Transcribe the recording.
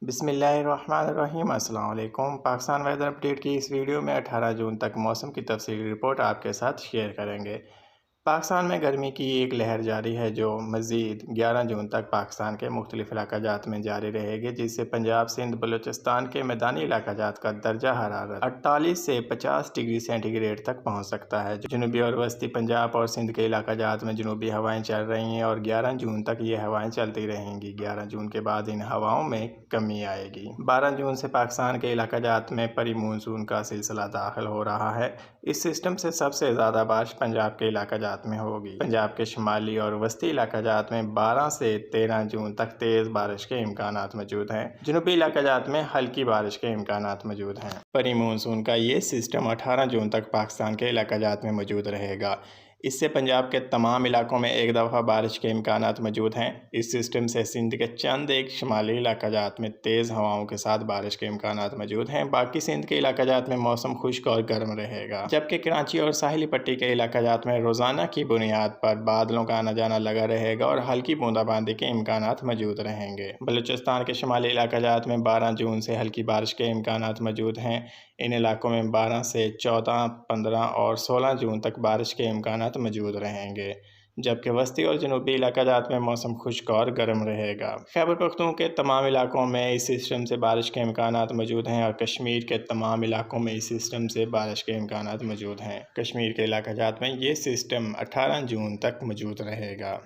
بسم اللہ الرحمن الرحیم۔ السلام علیکم۔ پاکستان ویدر اپڈیٹ کی اس ویڈیو میں 18 جون تک موسم کی تفصیلی رپورٹ آپ کے ساتھ شیئر کریں گے۔ پاکستان میں گرمی کی ایک لہر جاری ہے جو مزید 11 جون تک پاکستان کے مختلف علاقہ جات میں جاری رہے گی، جس سے پنجاب، سندھ، بلوچستان کے میدانی علاقہ جات کا درجہ حرارت 48 سے 50 ڈگری سینٹی گریڈ تک پہنچ سکتا ہے۔ جنوبی اور وسطی پنجاب اور سندھ کے علاقہ جات میں جنوبی ہوائیں چل رہی ہیں اور 11 جون تک یہ ہوائیں چلتی رہیں گی۔ 11 جون کے بعد ان ہواؤں میں کمی آئے گی۔ 12 جون سے پاکستان کے علاقہ جات میں پری مونسون کا سلسلہ داخل ہو رہا ہے۔ اس سسٹم سے سب سے زیادہ بارش پنجاب کے علاقہ جات میں ہوگی۔ پنجاب کے شمالی اور وسطی علاقہ جات میں 12 سے 13 جون تک تیز بارش کے امکانات موجود ہیں۔ جنوبی علاقہ جات میں ہلکی بارش کے امکانات موجود ہیں۔ پری مونسون کا یہ سسٹم 18 جون تک پاکستان کے علاقہ جات میں موجود رہے گا۔ اس سے پنجاب کے تمام علاقوں میں ایک دفعہ بارش کے امکانات موجود ہیں۔ اس سسٹم سے سندھ کے چند ایک شمالی علاقہ جات میں تیز ہواؤں کے ساتھ بارش کے امکانات موجود ہیں۔ باقی سندھ کے علاقہ جات میں موسم خشک اور گرم رہے گا، جبکہ کراچی اور ساحلی پٹی کے علاقہ جات میں روزانہ کی بنیاد پر بادلوں کا آنا جانا لگا رہے گا اور ہلکی بوندا باندی کے امکانات موجود رہیں گے۔ بلوچستان کے شمالی علاقہ جات میں 12 جون سے ہلکی بارش کے امکانات موجود ہیں۔ ان علاقوں میں 12 سے 14، 15 اور 16 جون تک بارش کے امکانات موجود رہیں گے، جبکہ وسطی اور جنوبی علاقہ جات میں موسم خشک اور گرم رہے گا۔ خیبر پختون کے تمام علاقوں میں اس سسٹم سے بارش کے امکانات موجود ہیں اور کشمیر کے تمام علاقوں میں اس سسٹم سے بارش کے امکانات موجود ہیں۔ کشمیر کے علاقہ جات میں یہ سسٹم 18 جون تک موجود رہے گا۔